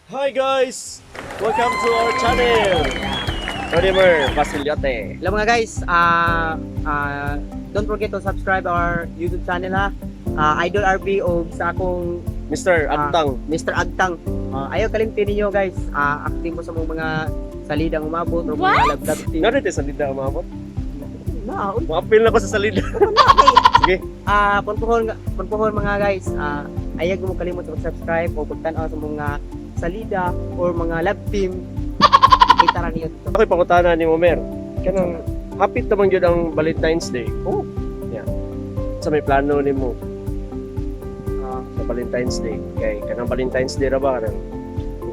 Hi guys! Welcome to our channel! Rodimer Basiliote. Hello mga guys, don't forget to subscribe our YouTube channel ha. Idol RB o sa akong Mr. Agtang. Mr. Agtang. Ayaw kalimtin ninyo guys, acting mo sa mga salidang umabot o mga love team. Nga rin sa salida umabot. Na, Makapil na ko sa salida. Sige. punpuhon mga guys, ayaw mo kalimot sa subscribe o pagtanaw sa mga salida or mga love team. Kita ra niyo dito. Ako'y pangutana ni Momer. Kanang hapit naman yun ang Valentine's Day. Oh, Yeah. Sa may plano ni mo sa Valentine's Day. Kay kanang Valentine's Day ra ba? Kanang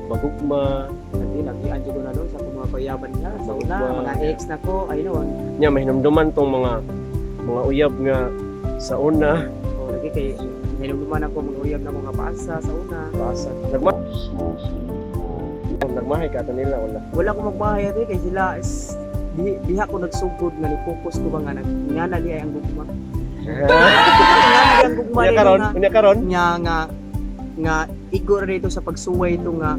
magugma. hindi lagi ko na doon sa mga kuyaban niya. Sa una, Magugma. mga ex na ko, ayun. Nya mahinumduman tong mga uyab nga sa una. O, lagi kay hinumduman ako mga uyab na mga paasa sa una. Basa. Nagmahay ka ito nila wala. Wala ko magbahay ito kay sila is diha ko nagsugod nga ni-focus ko ba nga nga ay ang gugma. Nga ang gugma Unya karon, unya karon. nga igor rito sa pagsuway ito nga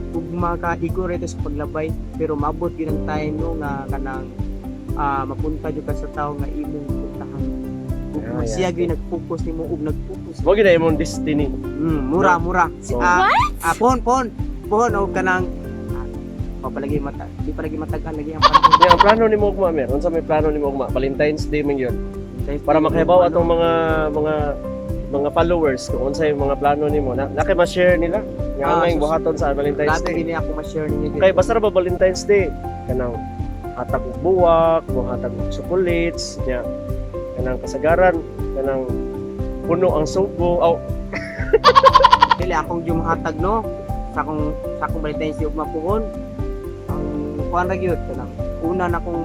gugma ka igor rito sa paglabay pero mabot yun ang time no nga kanang mapunta jud ka sa tao nga imong puntahan. Yeah, Siya yeah. gyud nag-focus nimo ug nag-focus. Wag na imong destiny. Mura. Oh. Pohon o kanang palagi di palagi matagal lagi ang panahon. Nga ang plano ni mo ugma mer. Unsa may plano ni mo ugma? Valentine's Day man yun. Para makahibaw atong mga followers kung unsa yung mga plano nimo. Nakay ma-share nila. Nga ang buhaton sa Valentine's Dati Day. din ako ma-share ninyo. Kay basta ra ba Valentine's Day? Kanang hatag og buwak, hatag og chocolates, nya kanang kasagaran, kanang puno ang sugo. Aw, Dili akong jumahatag no sa akong Valentine's Day ug mapuhon. Ang kuan ra gyud kanang una na akong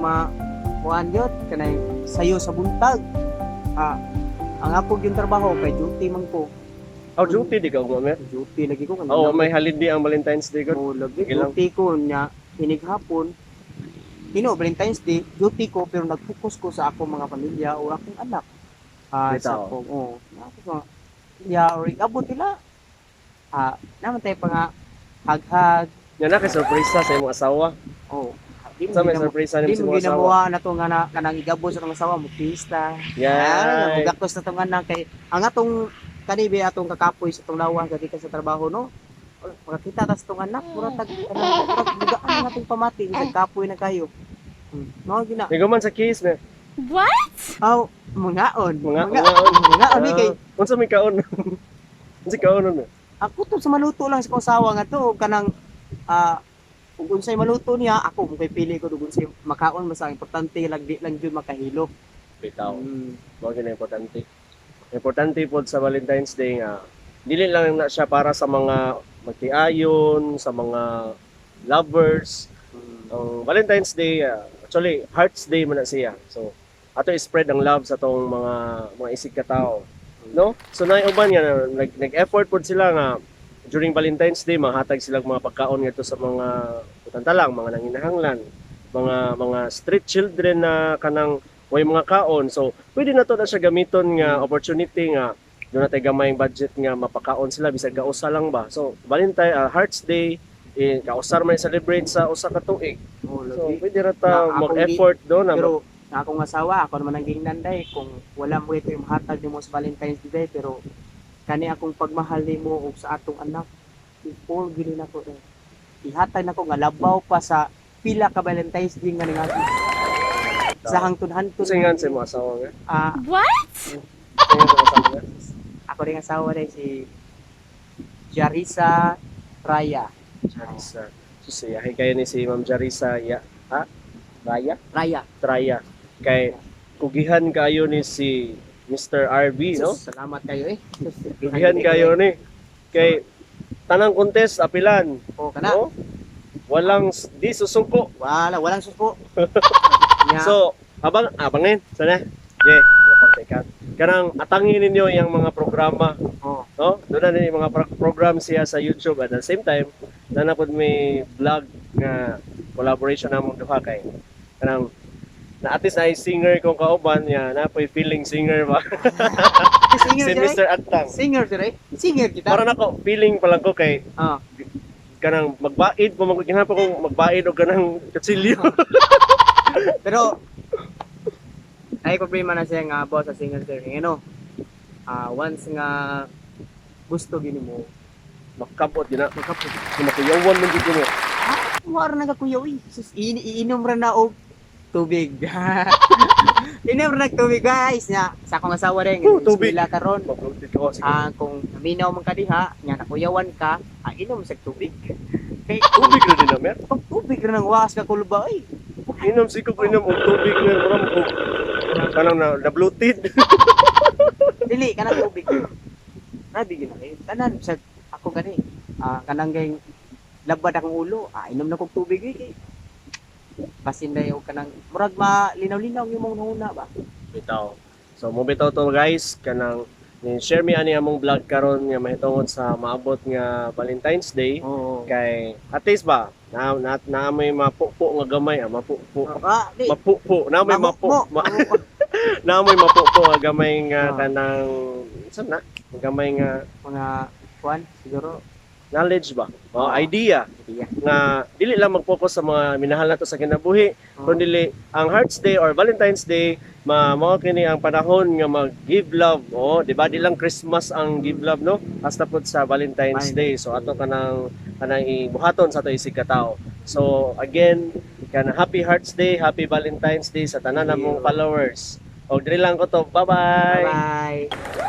kuan gyud kanay sayo sa buntag. Ang ako yung trabaho kay duty man ko. duty di ka ugma mer. Duty lagi ko Oo, may holiday ang Valentine's Day ko. lagi Sige lang. duty ko nya hinighapon. Valentine's Day duty ko pero nag-focus ko sa akong mga pamilya o akong anak. Sa Bitaw. akong ako or abot nila. Naman tayo pa nga hag-hag. Nya na kay surpresa sa imong asawa. Di Sa mo may ginam- surpresa di nimo sa mo imong asawa. ginawa na to nga kanang igabon sa tong asawa mo pista. Yeah. Gaktos na to nga na kay ang atong kanibi atong kakapoy sa tong lawas dati ka sa trabaho no. Makakita tas tong anak pura tag bugaan na atong pamati sa kapoy na kayo. Mao gina. Nigaman sa case mer. Aw, mungaon. Mungaon. Mungaon ni kay Unsa may kaon? Unsa kaon nun? ako to sa maluto lang sa kong asawa nga to kanang ug unsay maluto niya ako mo kay pili ko ug unsay makaon mas ang importante lagdi lang jud makahilo. Bitaw. Mao gyud ang importante. Importante pod sa Valentine's Day nga dili lang na siya para sa mga magtiayon, sa mga lovers. Ang Valentine's Day actually Heart's Day man na siya. So ato i-spread ang love sa tong mga isig ka tao. No? So uban nga nag-effort pod sila nga during Valentine's Day mahatag sila mga pagkaon ngadto sa mga utantalang, mga nanginahanglan, mga street children na kanang way mga kaon. So pwede na to na siya gamiton nga opportunity nga doon natin gamayng budget nga mapakaon sila bisag gausa lang ba. So Valentine Heart's Day kausar man celebrate sa usa ka tuig. So pwede ra ta Na, akong mag-effort doon na Pero sa akong asawa, ako naman ang gingnanday kung wala mo ito yung hatag nimo sa Valentine's Day pero kani akong pagmahal nimo ug sa atong anak i-fall gini nako ihatag nako nga labaw pa sa pila ka Valentine's Day nga nga sa hangtod-hangtod. Singan sa mga asawa nga. Singan sa mga asawa nga. Ako ring asawa rin si Jarisa Raya. Jarisa. Susiyahin kayo ni si Ma'am Jarisa Raya? Raya. Traya. Kay kugihan kayo ni si Mr. RB, no? Sus, salamat kayo Kugihan kayo ni. Kay tanang contest apilan. O kana. No? Walang di susuko. Walang suko. Nya, So, abangin. Sana. Yeah, napagtekan. Kanang atangin ninyo yung mga programa, oh, no? Doon na din yung mga program siya sa YouTube at the same time, na napod may vlog nga collaboration namong duha kay kanang na at least na singer kong kauban niya na po feeling singer ba singer si dire. Mr. Agtang Singer dire. Singer kita. para nako feeling pa lang ko kay Ah, kanang magbaid pa man kinahanglan pa kung magbaid og kanang kutsilyo. Pero ay problema na siya nga boss sa single sir. Ano? Once nga gusto gini mo, Makabot gina. magkapot. Kumakuyawan man gid mo. Mara na kakuyaw eh. Sus, iinom ra na og tubig. Inom ra na tubig guys. Nya sa akong asawa rin. Tubig. Sila karon. Maglutid ka sige. Kung minaw man ka diha, nya nakuyawan ka, inom sa tubig. Kay Tubig ra din na mer. pag tubig ra nang wakas ka kulba ay. Inom siguro inom og tubig mer mura mo kanang na bloated. Dili ka na tubig. Grabe gina kayo. Tanan sa ako gani. Kanang gay labad akong ulo. Inom na kog tubig eh. Basin na yung kanang murag malinaw-linaw yung mong nahuna ba? Bitaw. So mo bitaw to guys kanang share mi ani among vlog karon nga mahitungod sa maabot nga Valentine's Day Oo. kay at least ba na may mapupo nga gamay mapupo Di. mapupo na may mapo na may mapupo nga gamay nga kanang saan na gamay nga Mga kuan siguro. knowledge ba o idea Iya. nga dili lang mag-focus sa mga minahal nato sa kinabuhi kundi ang Hearts Day or Valentine's Day mao kini ang panahon nga mag-give love di ba di lang Christmas ang give love no hasta pud sa Valentine's Day so ato kanang ibuhaton sa ato isig ka tawo so again kana happy Hearts Day, happy Valentine's Day sa tanan namong followers og diri lang ko to bye bye Bye-bye.